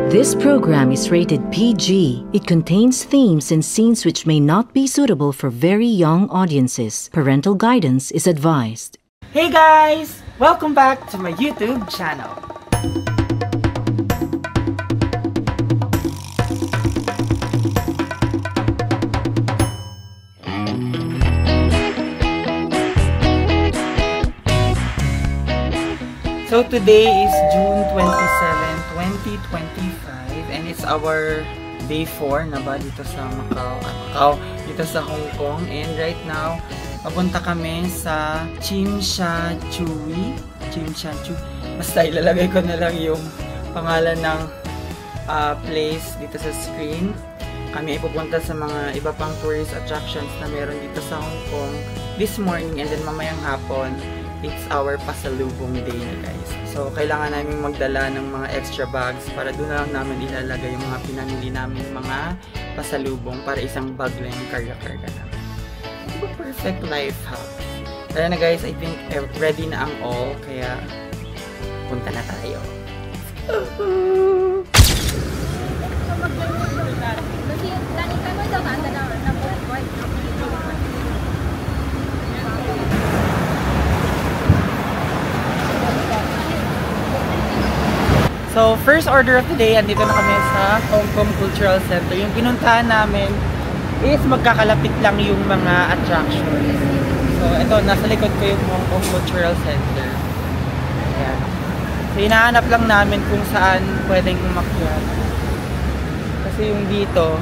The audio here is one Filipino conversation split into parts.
This program is rated PG. It contains themes and scenes which may not be suitable for very young audiences. Parental guidance is advised. Hey guys! Welcome back to my YouTube channel. So today is June 27, 2025 and it's our day 4 na ba dito sa Macau, dito sa Hong Kong, and right now papunta kami sa Tsim Sha Tsui. Basta ilalagay ko na lang yung pangalan ng place dito sa screen. Kami ay pupunta sa mga iba pang tourist attractions na meron dito sa Hong Kong this morning, and then mamayang hapon it's our pasalubong day na guys. So kailangan namin magdala ng mga extra bags para doon na lang namin ilalagay yung mga pinamili namin mga pasalubong para isang bag lang yung karga-karga namin. Diba perfect life hack? Kaya na guys, I think ready na ang all, kaya punta na tayo. So, first order of the day, andito na kami sa Hong Kong Cultural Center. Yung pinuntahan namin is magkakalapit lang yung mga attractions. So, ito, nasa likod ko yung Hong Kong Cultural Center. Ayan. So, hinahanap lang namin kung saan pwedeng umakyat. Kasi yung dito,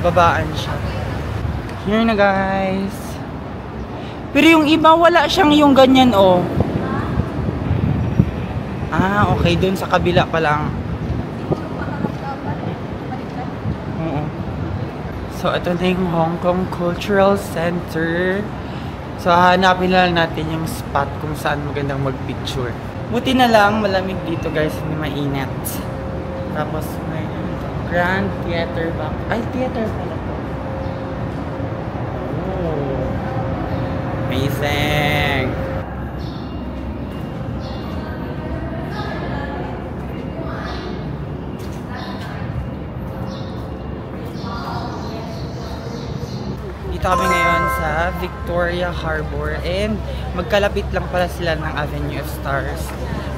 babaan siya. Here na guys. Pero yung iba, wala siyang yung ganyan, oh. Ah, okay. Doon sa kabila pa lang. Oo. So, ito na yung Hong Kong Cultural Center. So, hahanapin lang natin yung spot kung saan magandang mag-picture. Buti na lang, malamig dito guys, hindi mainit. Tapos, may Grand Theater back. Ay, theater pala to. Oh. Amazing! Dito kami ngayon sa Victoria Harbour, and magkalapit lang pala sila ng Avenue of Stars.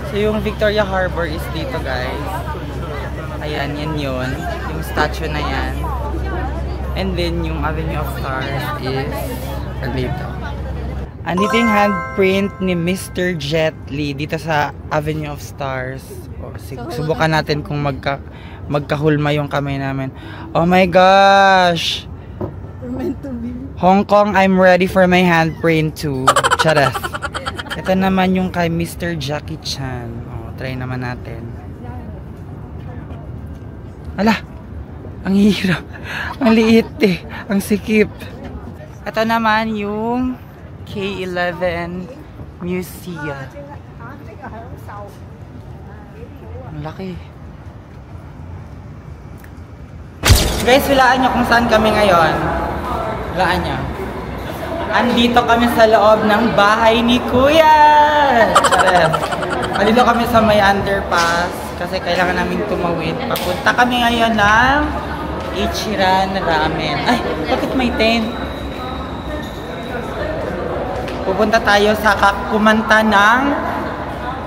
So yung Victoria Harbour is dito guys. Ayan, yan yun. Yung statue na yan. And then yung Avenue of Stars is dito. Andito yung handprint ni Mr. Jet Li dito sa Avenue of Stars. Subukan natin kung magkahulma yung kamay namin. Oh my gosh! Hong Kong, I'm ready for my handprint too. Charas. Ito naman yung kay Mr. Jackie Chan. Oh, try naman natin. Ala, ang hirap. Ang liit eh. Ang sikip. Ito naman yung K11 Museum. Ang laki. Guys, hulaan nyo kung saan kami ngayon. Hulaan nyo. Andito kami sa loob ng bahay ni Kuya! Chares. Andito kami sa may underpass kasi kailangan namin tumawid. Papunta kami ngayon ng Ichiran Ramen. Ay, bakit may tent? Pupunta tayo sa kumanta ng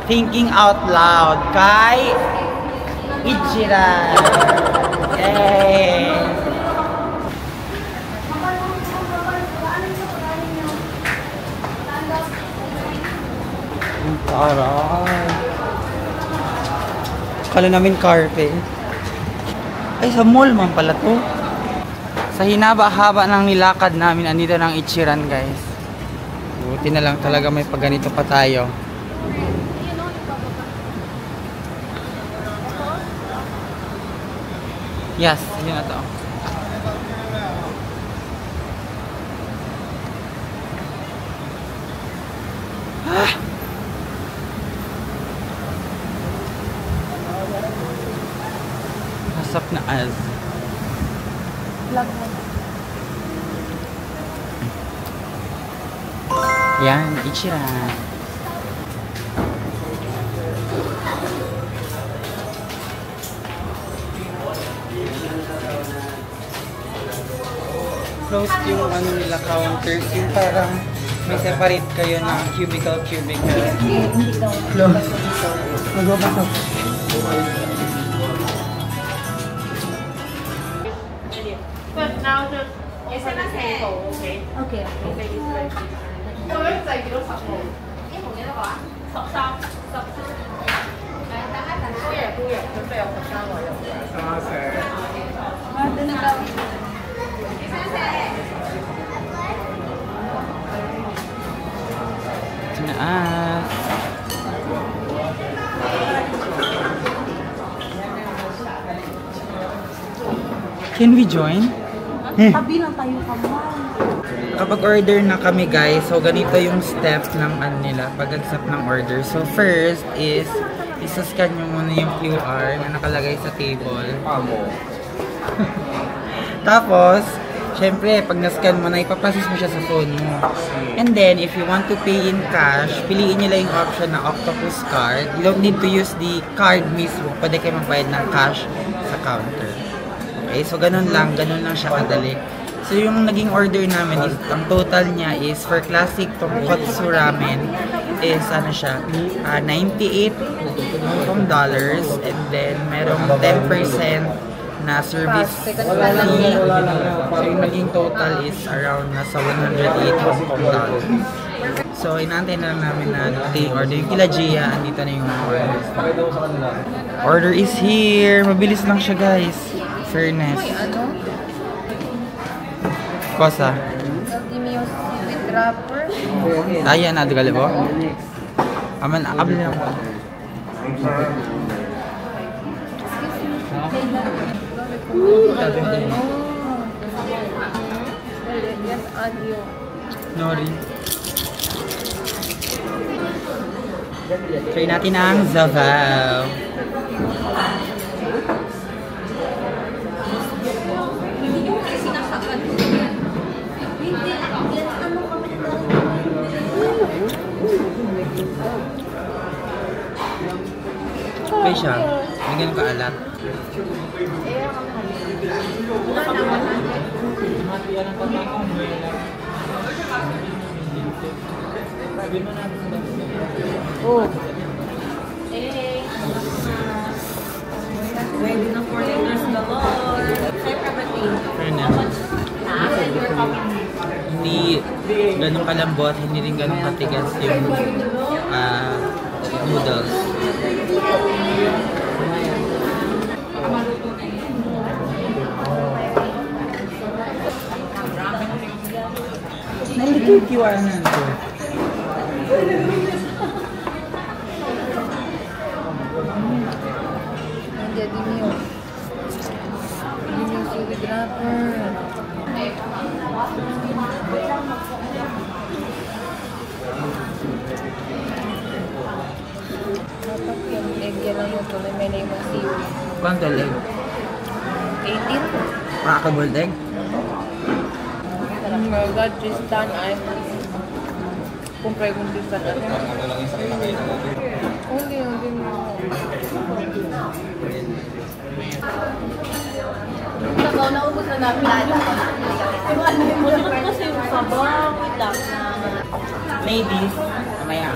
Thinking Out Loud kay Ichiran. Yay! Ang taray. Kala namin carpet. Ay, sa mall man pala to. Sa hinaba-haba ng nilakad namin, andito ng Ichiran guys. Buti na lang talaga may pagganito pa tayo. Yes, yun na to. Ah! Nasap na az. Yan, Ichiran. closed yung ano nila counters. Yung parang may separate kayo na cubicle. Close. Mag-o-pasok. But now just open the table, okay? Okay. Okay, this way. Tôi rất dày cái đồ sọc mồm. Cái hộp này là có sọc sao? Sọc sao? Tôi chuẩn bị sọc sao rồi. Tinaas. Can we join? Tabi lang tayo kamay. Kapag order na kami guys, so ganito yung step ng ano nila, pag-accept ng order. So first is, isa-scan nyo muna yung QR na nakalagay sa table. Tapos, syempre, pag na-scan mo na, ipaprocess mo siya sa phone mo. And then, if you want to pay in cash, piliin nyo lang yung option na Octopus card. You don't need to use the card mismo. Pwede kayo magbayad ng cash sa counter. Okay, so ganun lang siya kadali. So yung naging order namin is, ang total niya is for classic tonkotsu ramen is ano siya, 98 Hong Kong dollars, and then merong 10% na service fee. So yung naging total is around nasa 108 Hong Kong dollars. So inaantay na lang namin na yung order. Yung kila Gia, andito na yung order. Order is here. Mabilis lang siya guys. Fairness. Cosa? Gimios with wrapper. Ayan na, digali po. Aman, akabili lang po. Yes, audio. Nori. Try natin ang Zavao. Okay siya. Hindi ganun kaalat. Oh. Ready na for leaders na Lord. Fairness. Hindi ganun kalambot, hindi rin ganun katigas yung noodles. Nandito yung QR na ito. Nandiyan Gimios. Gimios with wrapper. Dapat yung egg yan lang yun. May lemon seaweed. Quanto leg? 18. Crackable egg? God, Tristan, I'm kumpray kong Tristan. Hindi mo. Nakaw, naubos na namin lalo. Ano mo na kasi yung sabaw. Wait lang. Ladies, mamaya.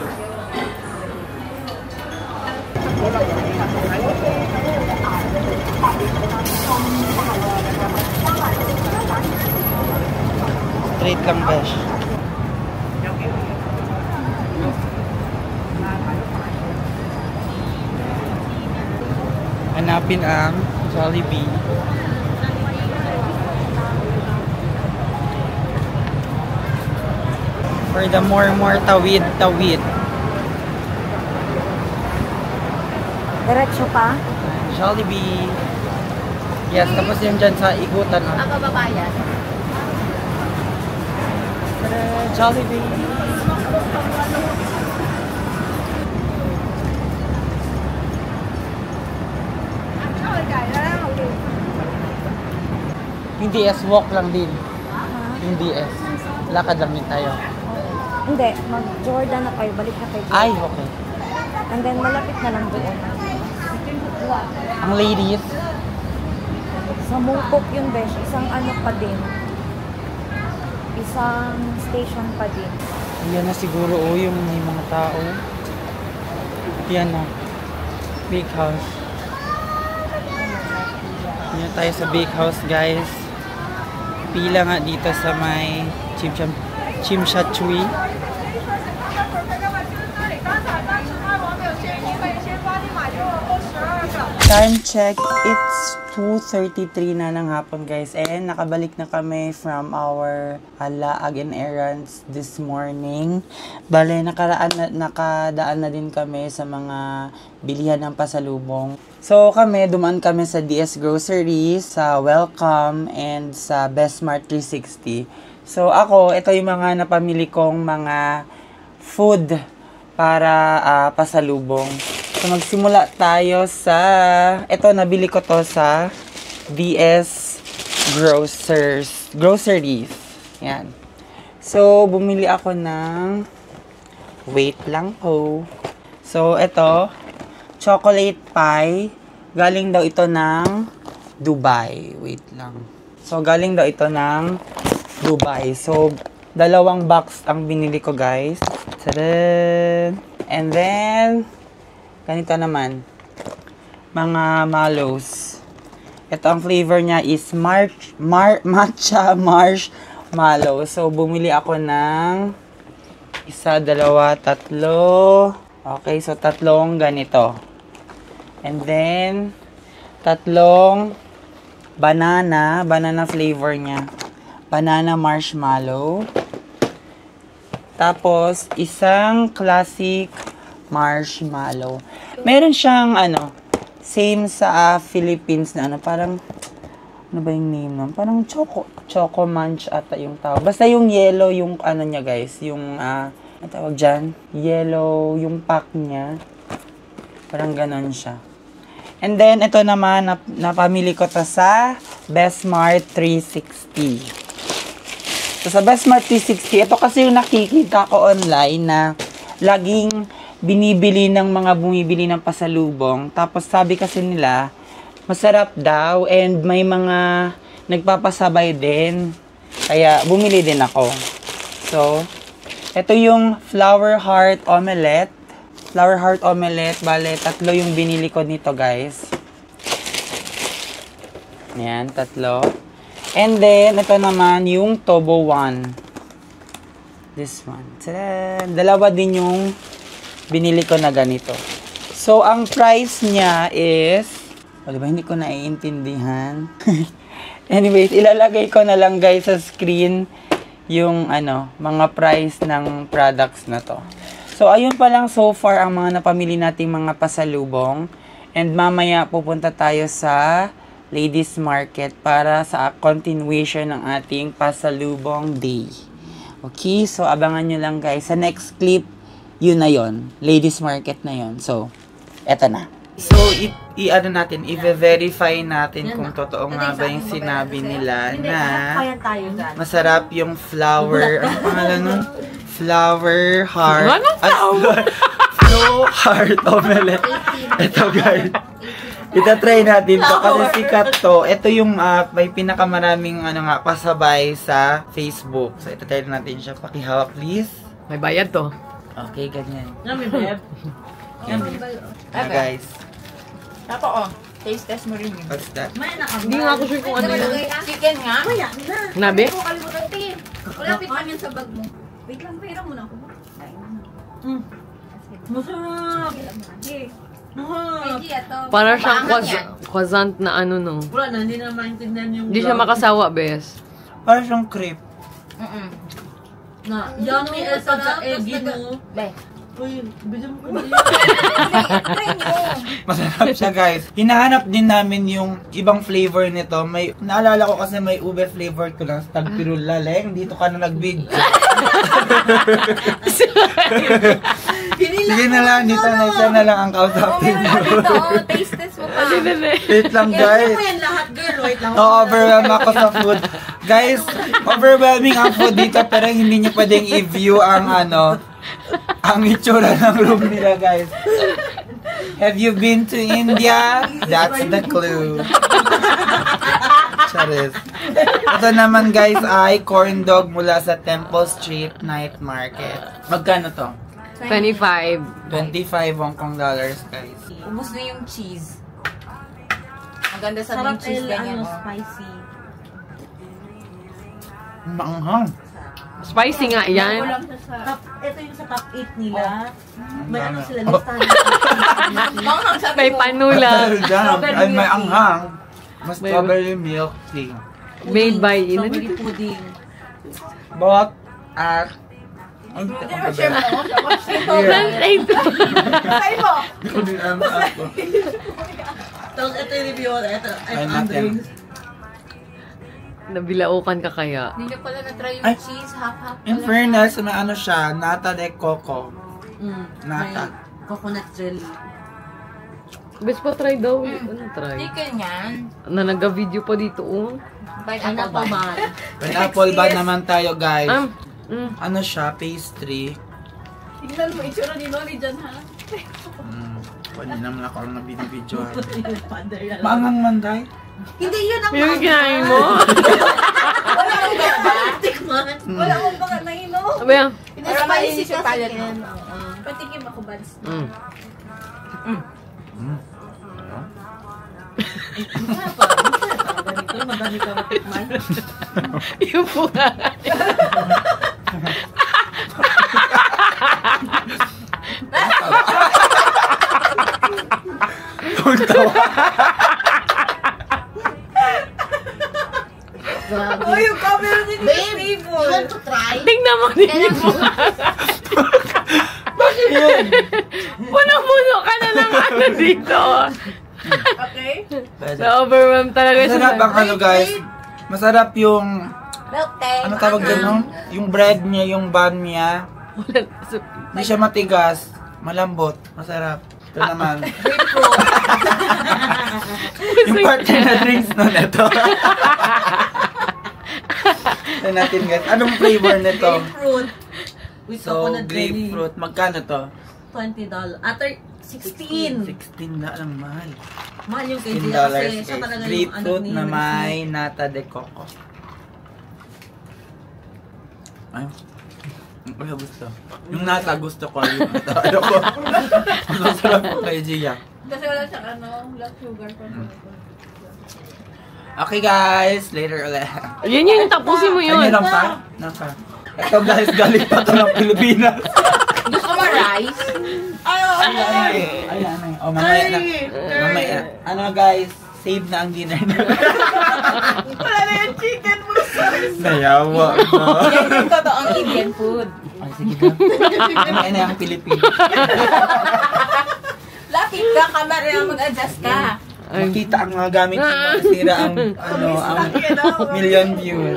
Straight lang, besh. Hanapin ang Jollibee. For the more tawid. Diretso pa? Jollibee. Yes, tapos yung dyan sa ikutan. No? Ang kababayan. Jollibee. Yung DS, walk lang din. Yung DS. Lakad lang din tayo. Hindi, mag-Jordan na kayo. Balik na kayo. Ay, okay. And then malapit na lang doon. Ang ladies, Sa Mungkok yun, besh. Isang ano pa din. isang station pa din. Yan na siguro yung may mga tao. Yan na. Bake house. Yan tayo sa bake house, guys. Pila nga dito sa may Chimshatchui. Time check, it's 2:33 na ng hapon, guys. And nakabalik na kami from our laag and errands this morning. Bale, nakadaan na din kami sa mga bilihan ng pasalubong. So kami, dumaan kami sa DS Groceries, sa Welcome, and sa Best Mart 360. So ako, ito yung mga napamili kong mga food para pasalubong. So magsimula tayo sa, ito nabili ko to sa DS Groceries. Yan. So bumili ako ng, wait lang po. So ito, chocolate pie. Galing daw ito ng Dubai. Wait lang. So galing daw ito ng Dubai. So dalawang box ang binili ko, guys. Tadaan! And then ganito naman, mga mallows. Ito ang flavor niya is matcha marshmallow. So, bumili ako ng isa, dalawa, tatlo. Okay, so tatlong ganito. And then, tatlong banana flavor niya. Banana marshmallow. Tapos, isang classic marshmallow. Meron siyang same sa Philippines na parang ano ba yung name nun? Parang choco munch ata yung tawag. Basta yung yellow yung niya, guys, yung ang tawag dyan, yellow yung pack niya. Parang ganon siya. And then ito naman napamili ko to sa Best Mart 360. So sa Best Mart 360, ito kasi yung nakikita ko online na laging binibili ng mga bumibili ng pasalubong. Tapos sabi kasi nila, masarap daw and may mga nagpapasabay din. Kaya bumili din ako. So, ito yung flower heart omelette. Flower heart omelette, bale, tatlo yung binili ko nito, guys. Ayan, tatlo. And then, ito naman yung Tobo one. This one. Tada! Dalawa din yung binili ko na ganito. So, ang price niya is, diba, hindi ko naiintindihan. Anyways, ilalagay ko na lang, guys, sa screen yung mga price ng products na to. So, ayun pa lang so far ang mga napamili nating mga pasalubong. And mamaya pupunta tayo sa Ladies Market para sa continuation ng ating pasalubong day. Okay, so abangan nyo lang, guys. Sa next clip, yun na yun. Ladies Market na yun. So, eto na. So, i-verify natin kung totoo nga ba yung sinabi nila na masarap yung flower, ang pangalan nun? Flower heart. Flow heart omelette. Ito, guys. Itatry natin to kasi sikat to. Ito yung may pinakamaraming pasabay sa Facebook. So, itatry natin siya. Pakihawak, please. May bayad to. Okay, ganyan. May bayad. Guys. Tapo, taste test mo rin yun. What's that? Hindi nga ako sure kung ano yun. Chicken nga? Maya, Nabe? Hindi ko kalimutan, Tim. Wala pitamin sa bag mo. Wait lang, pera mo na ako. Masarap. Masarap. Para siyang croissant na no. Wala na, hindi na maintindihan yung... Hindi siya makasawa, bes. Parang siyang crepe. Na, yummy esa sa eggy mo. Be. Uy, bigyan mo ko na Masarap siya, guys. Hinahanap din namin yung ibang flavor nito. Naalala ko kasi may ube flavor ko lang sa Tagpirul Laleng. Dito ka na nag-big. Sige na lang, dito na siya na lang ang kausapin mo. Taste test mo pa. Wait lang, guys. mo yan lahat, girl. Wait lang. Overwhelm ako sa food. Guys, overwhelming ang food dito pero hindi nyo pwedeng i-view ang ang itsura ng room nila, guys. Have you been to India? That's the clue. Charis. Ito naman guys ay corn dog mula sa Temple Street Night Market. Magkano to? 25. 25 Hong Kong dollars guys. Ubus na yung cheese. Maganda sa Sarap yung cheese ganyan. spicy. Maanghang. Spicy nga yan. Ito yung sa top 8 nila. May ano sila, Oh. listahan. Manghang sabi May ko. panula. Ay, may anghang. Mas strawberry milk tea. Made by Strawberry pudding. Bought at... Share mo. Translate. Say mo. Tapos ito yung review. Ito, Ay, ang natin. drinks. Nabilaukan ka kaya. Hindi niyo pala na-try yung Ay. cheese. Half-half In pala. fairness, may ano siya, nata de coco. Nata. May coconut jelly. Best pa try daw. Ano try? Chicken yan. Na nag-video pa dito, oh. Pineapple Pineapple ba? man. Pineapple ba naman tayo guys? Mm. Ano siya, pastry. Tingnan mo, itsura ni Noli dyan ha. Pwede naman ako ang nabinibidyo. Father yan. Maangang manday? Hindi yun ang Yung kinain mo? Wala akong gaba. Tikman. Wala akong baka nahino. Sabi yan. Hindi sa malinis yung palate mo. Patikim ako, Bans. Mm. Ganito, madami ka matikman. Yung po nga. Oh, yung camera ni Babe, you want to try? Tingnan mo din yung mukha. Bakit yun? Puno-puno ka na ng ano dito. Okay? Na-overwhelm talaga siya. Masarap ang ano guys. Masarap yung, Milk tea. ano tawag doon? Yung bread niya, yung bun niya. Hindi siya matigas. Malambot. Masarap. Ito naman. Yung partner na drinks nun, ito. Ito natin guys. Anong flavor nito? Grapefruit. With So, coconut jelly. grapefruit. Magkano to? $20. After 16. 16 na lang, mahal. Mahal yung kay $16 Gia kasi guys. siya talaga yung ano Grapefruit ni na may nata de coco. Ay, ano gusto? Yung nata gusto ko. Yung ito, ano ko. Masarap ko kay Gia. Kasi wala siyang ano, black sugar pa. Okay guys, later ulit. Yun yun, tapusin mo yun. Ay, meron pa? Napa. Ito guys, galing pa to ng Pilipinas. Gusto mo rice? Ay, ano. Oh, mamaya na. Mamaya. Ano guys, save na ang dinner na. Wala na yung chicken mo sa Nayawa na. Yan yung totoong Indian food. Ay, sige na. Mamaya na ang Pilipinas. Lapit ka, kamera lang mag-adjust ka. Makita ang mga gamit ko, masira ang, ano, ang million views.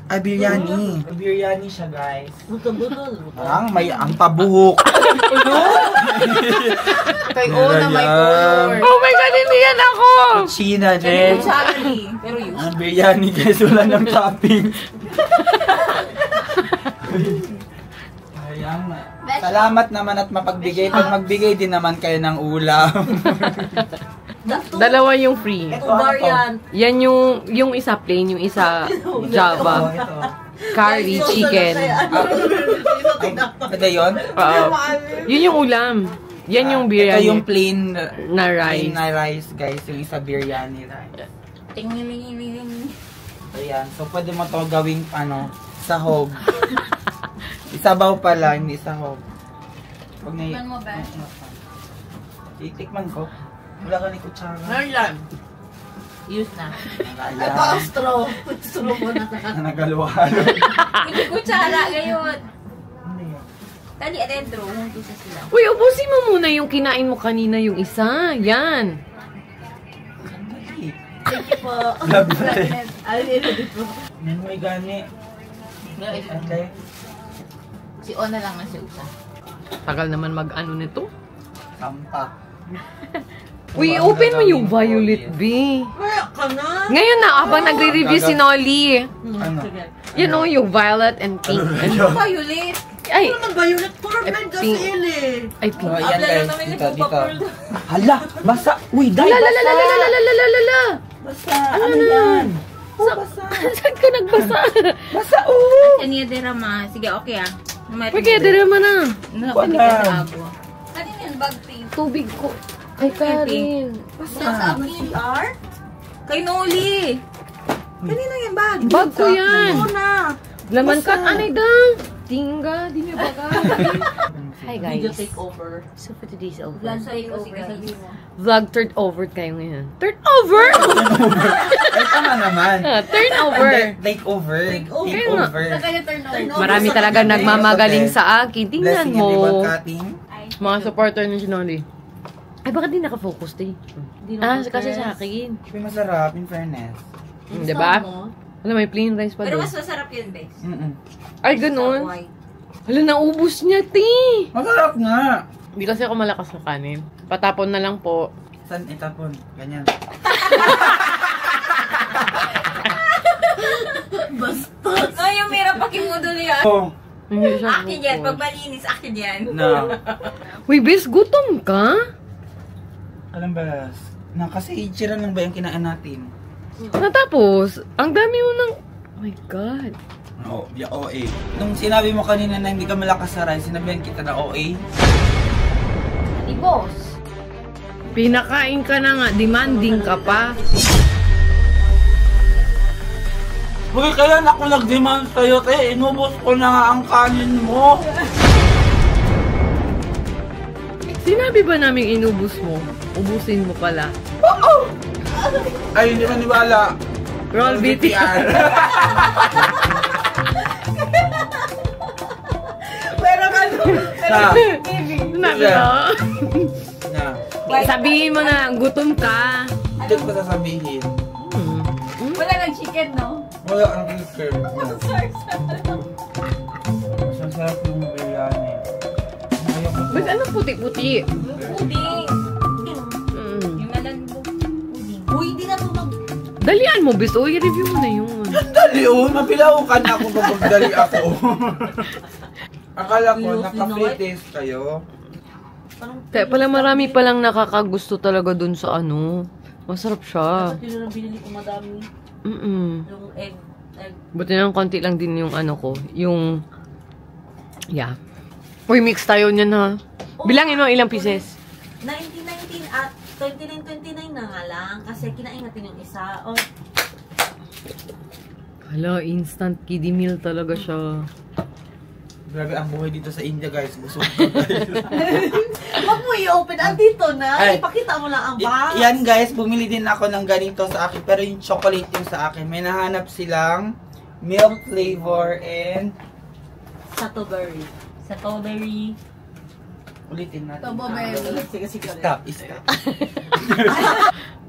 Ay, biryani. Biryani siya, guys. Butol-butol. Parang may ang pabuhok. Kay na may color. Oh my God, hindi yan ako! China din. Kutsarani. Pero yun. Ang biryani, guys, wala ng toppings. Ayan. Salamat naman at mapagbigay. Pag magbigay din naman kayo ng ulam. Dalawa yung free. Ito variant. Yan yung isa plain, yung isa Java. Ito. Curry, chicken. Ito yun? Oo. Yun yung ulam. Yan yung Ito biryani yung plain na rice. na rice, guys. Yung isa biryani rice. Tingin. Ayan. So, pwede mo to gawing, ano, sahog. Isabaw pala, hindi sahog. Huwag na Tikman mo ba? Itikman ko. Wala ka ni kutsara. Meron yan. Use na. Ito Ayan. ang straw. Straw mo na. Nagaluhalo. Hindi kutsara ngayon. Ano yan? Tali adentro, hindi sa sila. Uy, ubusin mo muna yung kinain mo kanina yung isa. Yan. Thank you po. Love na Ay, ito dito. May gani. Okay. Si Ona lang na si Usa. Tagal naman mag-ano nito. Sampak. Uy, Ano open mo gagawin yung ko violet, ulit? B. Kaya ka na. Ngayon na, habang nagre-review si Nolly. Ano? Sige. Yan o, yung violet and pink. Ano violet? Ay! Ano naman ba yun? Purple kasi yun eh. Ay, pink. So, ayan guys, dito. Hala, basa. Uy, dahil Lalalalalalalalalala! Basta, ano yan? Saan ka nagbasa? Basa, oh! Kanya dira ma. Sige, okay ah. Pwede, dire mo na. Nakapili ka sa abo. Ano yan, bag pink? Tubig ko. Ay, Karin. Sa CR? Kay Noli. Kanina yung bag. Bag ko yan. Oo na. Laman ka, anay dang. Tingga, di niyo baga. Hi guys. Video take over. So for today's over. Vlog take over, sabi mo. Vlog turn over kayo ngayon. Turn over? Ay, tama naman. Turn over. Take over. Take over. Sa kanya turn over. Marami talaga nagmamagaling sa akin. Tingnan Blessing and ribbon mo. cutting. Mga supporter ng Sinoli. Ay, bakit di nakafocus, te? Kasi sa akin. Sabi masarap, in fairness. Diba? Alam, may plain rice pa Pero doon. mas masarap yun, Bex. Ay, ganun. Hala, naubos niya, te. Masarap nga. Hindi kasi ako malakas sa kanin. Patapon na lang po. Saan itapon? Ganyan. Ay, yung mira pakimudol yan. Oh, Hindi siya Akin yan. focus. Pag malinis, akin yan. no. Uy, bes, gutom ka? Alam ba, kasi ichiran lang ba yung kinain natin? Natapos, ang dami mo ng... Oh my God. Oo, OA. Nung sinabi mo kanina na hindi ka malakas sa rice, sinabihan kita na OA. Di boss. Pinakain ka na nga, demanding ka pa. Uy, kaya na ako nag-demand sa'yo, te. Inubos ko na nga ang kanin mo. Sinabi ba namin inubos mo? Ubusin mo pala. Ay, hindi maniwala. Roll BTR. Pero ano? Na. Sinabi mo? Na. Sabihin mo na, gutom ka. Hindi ko sasabihin. Wala ng chicken, no? Wala ang chicken. Mas masarap yung biryani. Ayaw ko Ba't ano puti-puti? Puding. Yung malangbog puding. Uy, hindi na ito mag... Dalian mo, bis. Uy, review mo na yun. Dali, oh. Mapilaw ka na ako kapag dali ako. Akala ko, naka-free taste kayo. Kaya pala marami palang nakakagusto talaga dun sa ano. Masarap siya. Dapat yun ang binili ko madami. Yung egg. Buti na konti lang din yung ano ko. Yung... Yeah. Uy, mix tayo niyan ha. Bilangin mo ilang pieces. 1919 at 29.29 na nga lang. Kasi kinain natin yung isa. Oh, Hala, instant kiddie meal talaga siya. Grabe ang buhay dito sa India, guys. Busog ko, guys. wag mo i-open. Andito na. Ay. Ipakita mo lang ang box. Yan, guys. Bumili din ako ng ganito sa akin. Pero yung chocolate yung sa akin. May nahanap silang milk flavor and... Strawberry. Strawberry. Ulitin natin. Sige, sige. Stop.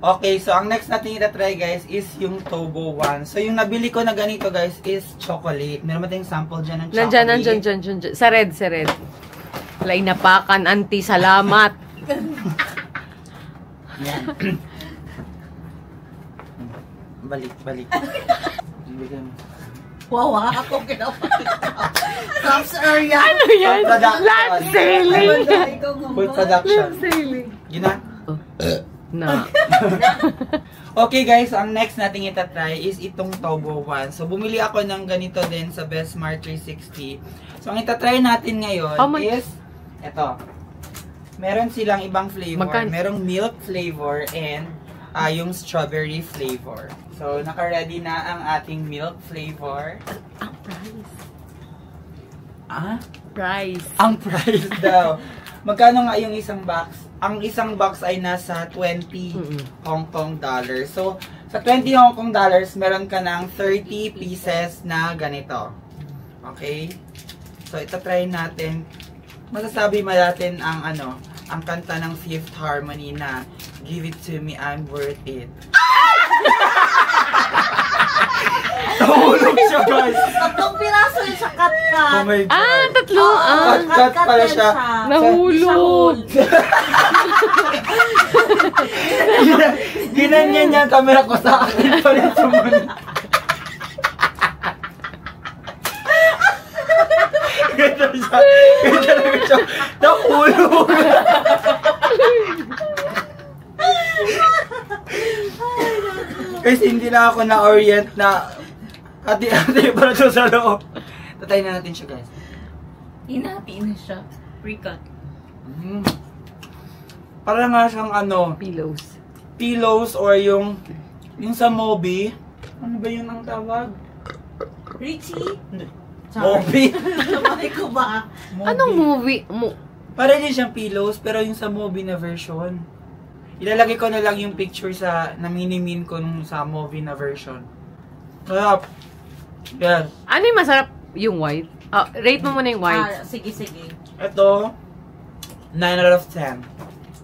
Okay, so ang next natin itatry, guys, is yung Tobo one. So yung nabili ko na ganito, guys, is chocolate. Meron ba tayong sample dyan ng chocolate? Nandyan. Sa red. Wala, inapakan, auntie. Salamat. Yan. Balik. Bigyan mo. Wow, ako kinapalit ka. Tops area. Ano yan? Production. Land sailing. Food production. Land sailing. Yun na. Na. Okay, guys, ang next nating itatry is itong Tobo one. So bumili ako ng ganito din sa Best Smart 360. So ang itatry natin ngayon is ito. Meron silang ibang flavor. Merong milk flavor and yung strawberry flavor. So naka-ready na ang ating milk flavor. Ang price. Price. Ang price daw. Magkano nga yung isang box? Ang isang box ay nasa 20 Hong Kong dollars. So, sa 20 Hong Kong dollars, meron ka ng 30 pieces na ganito. Okay? So, ito try natin. Masasabi ba natin ang ang kanta ng Fifth Harmony na Give It To Me, I'm Worth It. Nahulog siya, guys! Tatlong piraso yung sa cut-cut. Oh my God. Tatlo. Cut pala siya. Nahulog. Ginanyan niya ang camera ko sa akin pa rin sumunod. Ganda siya. Guys, hindi na ako na-orient na ati-ati para to sa loob. Tatayin na natin siya, guys. Hinati na siya. Pre-cut. Para nga siyang ano, pillows or yung sa Moby. Ano ba yun ang tawag? Richie? Moby? Sabay ko ba? Anong movie? Para din siyang pillows, pero yung sa Moby na version. Ilalagay ko na lang yung picture na mini-min ko nung sa Moby na version. Sarap. Yan. Ano yung masarap? Yung white? Rate mo muna yung white. Sige. Ito, 9 out of 10.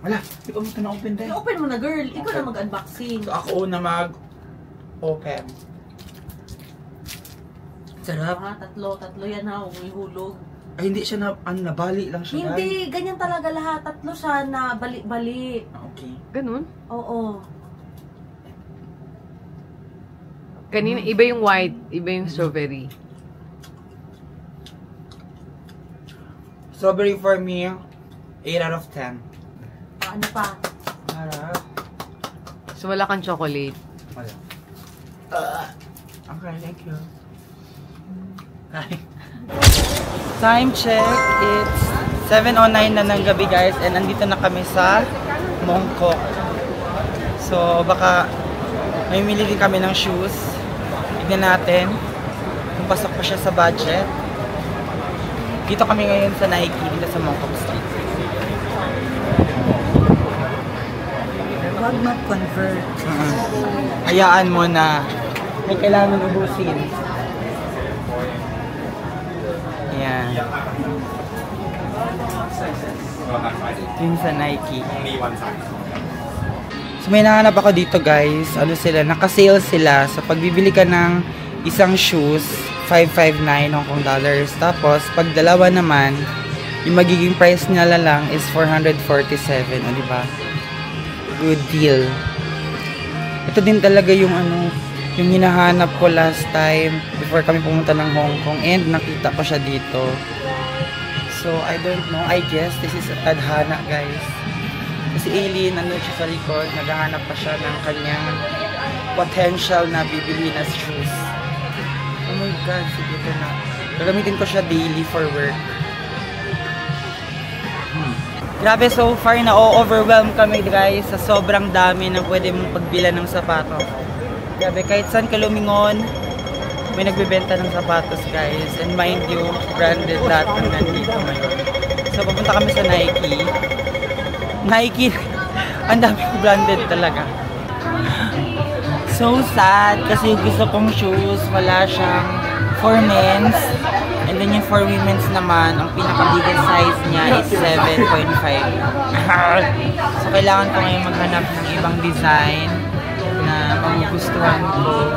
Wala, hindi ko na open din. I-open mo na, girl. Ikaw na mag-unboxing. So ako na mag-open. Sarap. Tatlo yan ha. Huwag may hulog. Ay, hindi siya nabali lang siya. Hindi, ganyan talaga lahat. Tatlo siya na bali-bali. Okay. Ganun? Oo. Kanina, iba yung white, iba yung strawberry. Strawberry for me, 8 out of 10. Ano pa? Sarap. So, wala kang chocolate. Wala. Okay, thank you. Hi. Time check, it's 7:09 na ng gabi guys and nandito na kami sa Mongkok. So baka may mili din kami ng shoes. Tignan natin kung pasok pa siya sa budget. Dito kami ngayon sa Nike, dito sa Mongkok Street. Huwag mag-convert. Hayaan mo na may kailangan ubusin. Ayan. Yun sa Nike. So may nahanap ako dito guys. Ano sila? Naka-sale sila. So pagbibili ka ng isang shoes, 559 Hong Kong dollars. Tapos pag dalawa naman, yung magiging price nila lang is 447. O diba? Good deal. Ito din talaga yung ano, yung hinahanap ko last time before kami pumunta ng Hong Kong and nakita ko siya dito. So, I don't know. I guess this is a tadhana, guys. Kasi Aileen, ano siya sa likod, naghahanap pa siya ng kanyang potential na bibili na shoes. Oh my God, sige ito na. Gagamitin ko siya daily for work. Grabe, so far na-overwhelm kami guys sa sobrang dami na pwede mong pagbila ng sapatos. Grabe, kahit saan ka lumingon, may nagbebenta ng sapatos guys. And mind you, branded lahat ng nandito ngayon. So pupunta kami sa Nike. Nike, ang daming branded talaga. So sad kasi yung gusto kong shoes, wala siyang for men's. And then yung for women's naman, ang pinaka-biggest size niya is 7.5. So kailangan ko ngayon maghanap ng ibang design na magugustuhan ko.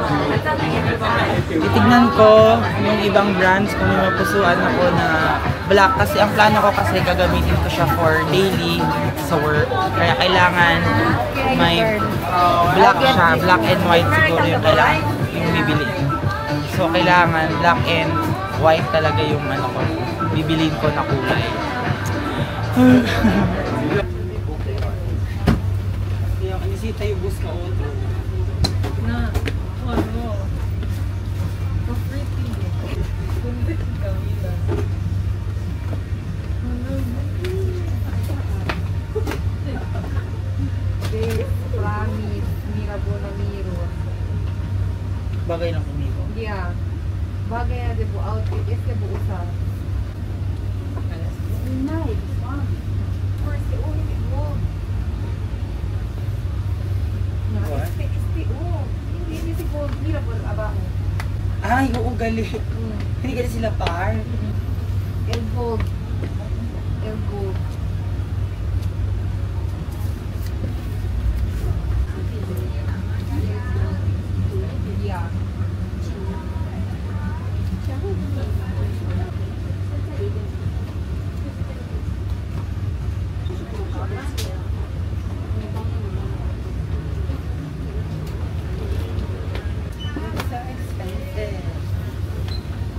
Titignan ko yung ibang brands kung may mapusuan ako na black. Kasi ang plano ko kasi gagamitin ko siya for daily sa work. Kaya kailangan may black siya. Black and white siguro yung kailangan yung bibili. So kailangan black and white talaga yung ano ko. Bibiliin ko na kulay. Yung anisita yung bus ka auto. Na, ano? Pretty. Kundi Camila. Babe, promise. Mira bona miro. Bagay lang kumiko. Yeah. Bagay na po outfit. Yes, na po usap. Nice. First, ulit mo. Hindi si Gold. Mira po abaho. Ay, oo, gali. Hindi gali sila par. El Gold. El Gold. Yeah.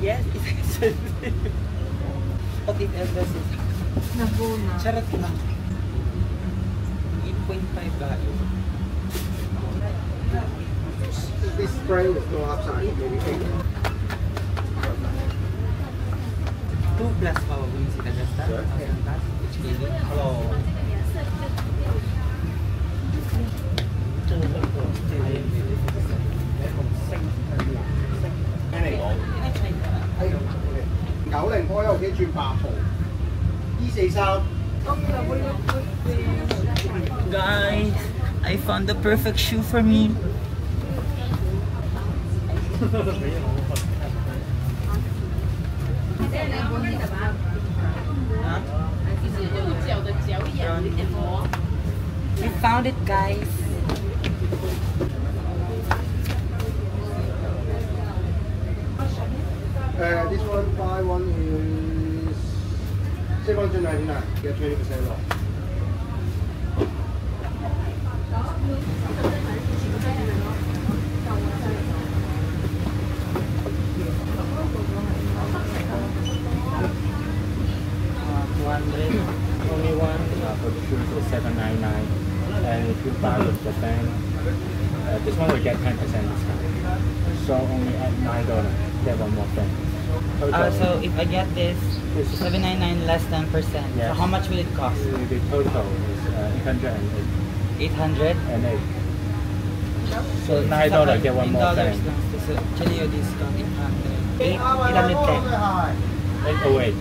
Yes, it's expensive. But it is. Nabuna. Charot na. 8.5 galo. spray, there's no upside. Maybe 8. 2 plus probably si Tagasta. Sure. Hello.90波喺屋企轉8號，E43。 Guys, I found the perfect shoe for me. We found it, guys. This one, buy one is 799. Get 20% off. Only one for the shoes is $799, and if you buy with Japan, this one will get 10% discount. So only at $9, get one more thing. So if I get this, $799 less 10%. Yes. So how much will it cost? The total is $808. 800. So $9 get one more thing. So actually your discount 800. 810. 808.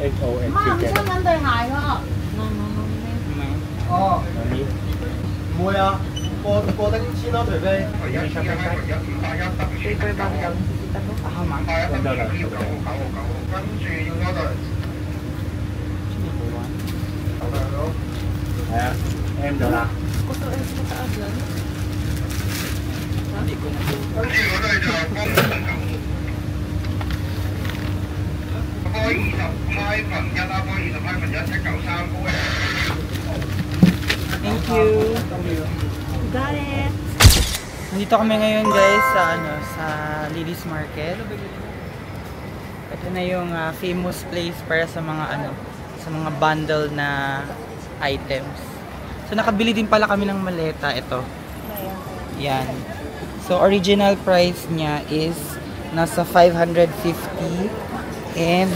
808 you get it. 對鞋喎。 哦， No need. 唔會啊，過得先咯，除非。 How much? $1. Ayan, M $. Hindi ko na. Thank you. Got it. Nandito kami ngayon guys sa Ladies Market. Ito na yung famous place para sa mga sa mga bundle na items. So nakabili din pala kami ng maleta ito. Yan. So original price niya is nasa 550 and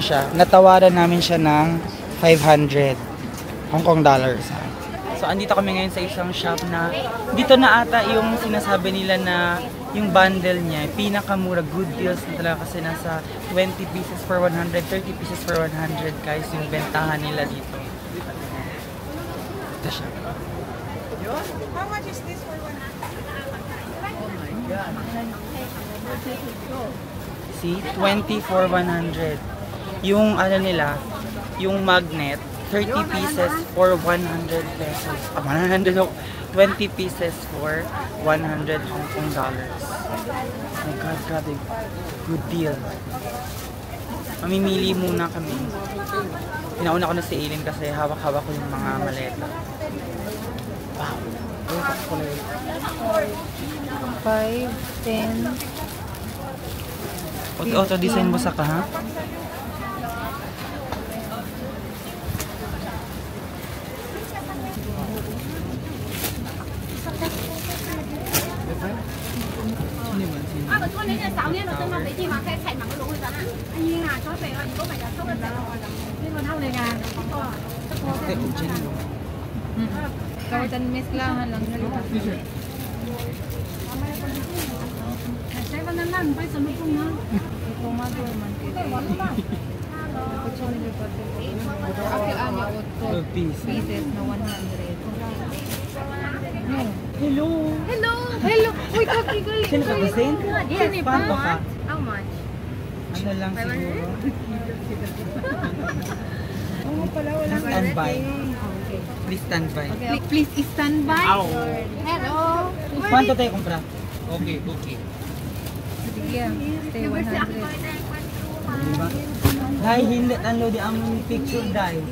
siya, natawaran namin siya ng 500 Hong Kong dollars. So andito kami ngayon sa isang shop na dito na ata yung sinasabi nila na yung bundle niya, pinakamura, good deals na talaga kasi nasa 20 pieces for 100, 30 pieces for 100 guys yung bentahan nila dito. Ito siya. How much is this for 100? Oh my god. See? 20 for 100. Yung nila, yung magnet, 30 pieces for 100 pesos. 20 pieces for 100 Hong Kong dollars. Oh my god, grabe. Good deal. Mamimili muna kami. Pinauna ko na si Aileen kasi hawak-hawak ko yung mga maleta. Wow. 5, 10. Auto design mo sa ka, ha? Kalau dan miss lang lang nyo. Saya pananan, pa sa lupong na. Ito nga doon man kito. Pieces na 100. Hello! Hello! Hello! Uy, kakigaling! Sino ka design? Yes, Paano ka? How much? Ano lang siguro? Oo pala, walang Standby. Please stand by. Okay, please stand by. Hello! Quanto tayo kumpra? Okay, okay. Sige, stay 100. Diba? Dahil hindi tanlo di among picture dahil.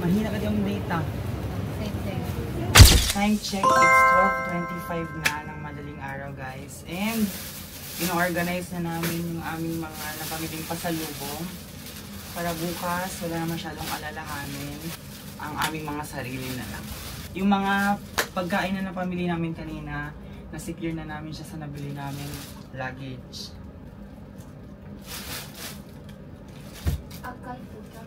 Mahina ka di ang data. Same thing. Time check, it's 12:25 na ng madaling araw guys. And ino-organize na namin yung aming mga napamiling pasalubong para bukas wala na masyadong alalahanin, ang aming mga sarili na lang. Yung mga pagkain na napamili namin kanina, na-secure na namin siya sa nabili namin luggage. Akay po siya.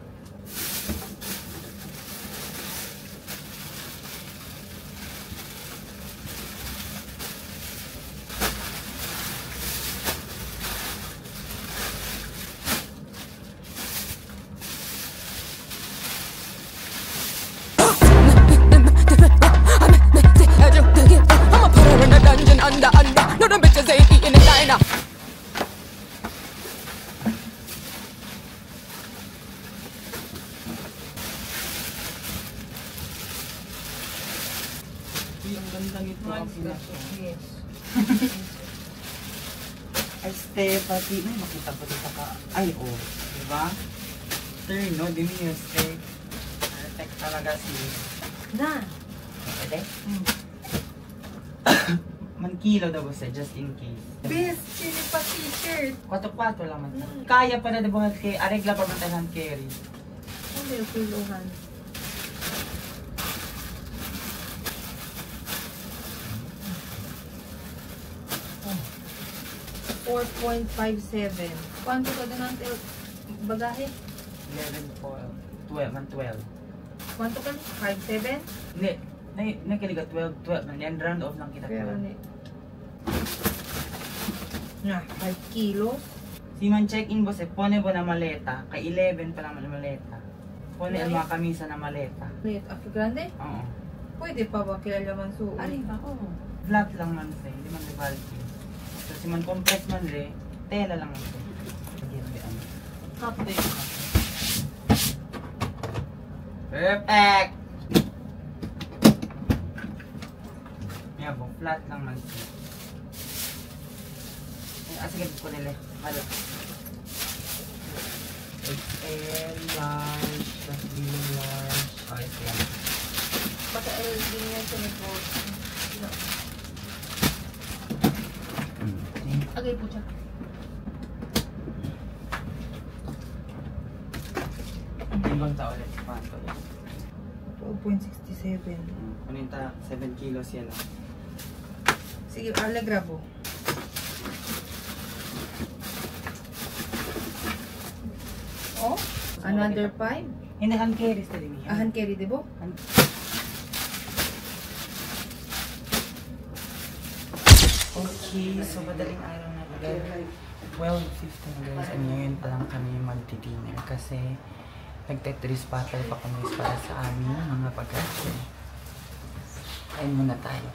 I'ma put her in a dungeon under. No, them bitches ain't eating the diner. Ang ganda nito. Yes. Ay, pati. Ay, makita pa dito ka. Ay, oh. Diba? Turn, no? Di mo yung stay. Perfect talaga si... Na. Pwede? Mankilaw daw siya, just in case. Best, sili pa t-shirt. 4-4 lang man. Kaya pa na diba kay aregla pa man tayo carry. Ano yung kiluhan? $4.57. Kwanto ka doon ang bagahe? 11. Kwanto ka? 5.7? Hindi. Nakiliga 12 man. Yan round off lang kita. Pero ni... Na, 5 kilos. Si man check-in boss pone bo na maleta. Kay 11 pa lang na maleta. Pone ang mga kamisa na maleta. Wait, ako grande? Oo. Pwede pa ba kilala man suot? Alin ba? Oo. Flat lang man siya. Hindi man bulky. So si man compress man le, tela lang man siya. Update. Perfect! Yeah, bo, flat lang man siya. Sige po nila. Halo. XL, large, medium large. Okay, yan. Baka LG niya sa nipot. Agay po siya. Ibang tao ulit. Paano ulit? 12.67. Kunin ta, 7 kilos yan lang. Sige, grabo. Oh? Another 5? Hindi, hand carry sa din yan. Hand carry, diba? Okay, so madaling araw na guys. 12:15 guys, and ngayon pa lang kami magti-dinner kasi nagtetris battle pa kami para sa aming mga pagkain. Kain muna tayo.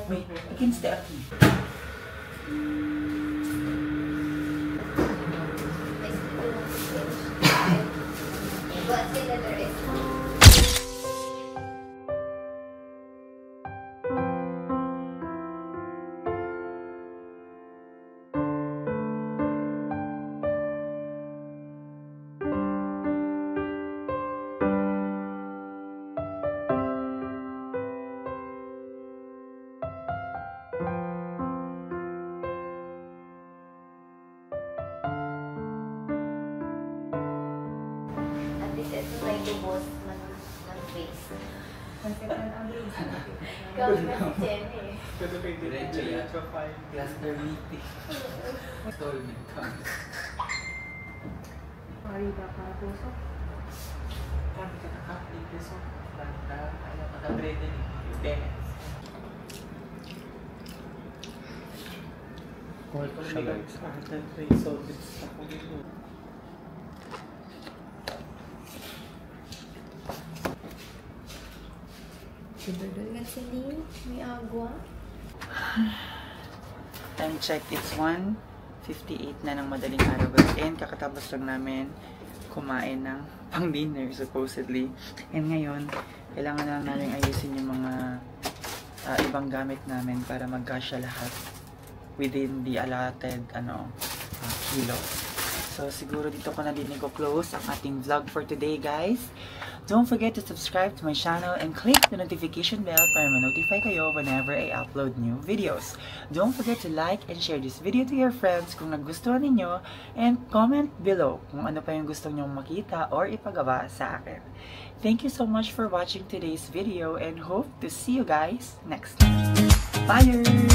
Wait, I can stay at home. Boss man face. Gawin na si Jenny. Diretso yan. Cluster meeting. Installment kami. Pari ba para puso? Kami kakakapit peso. Banda, ayaw patabrede ni Dennis. Call ko siya guys. After 3 soldiers ako dito. Siberdol si Lynn. May agwa. Time check, it's 1:58 na ng madaling araw guys. And kakatapos lang namin kumain ng pang dinner supposedly. And ngayon, kailangan na namin ayusin yung mga ibang gamit namin para magkasya lahat within the allotted kilos. So siguro dito ko na din i-close ang ating vlog for today guys. Don't forget to subscribe to my channel and click the notification bell para ma-notify kayo whenever I upload new videos. Don't forget to like and share this video to your friends kung nagustuhan ninyo, and comment below kung ano pa yung gusto nyong makita or ipagawa sa akin. Thank you so much for watching today's video and hope to see you guys next time. Bye!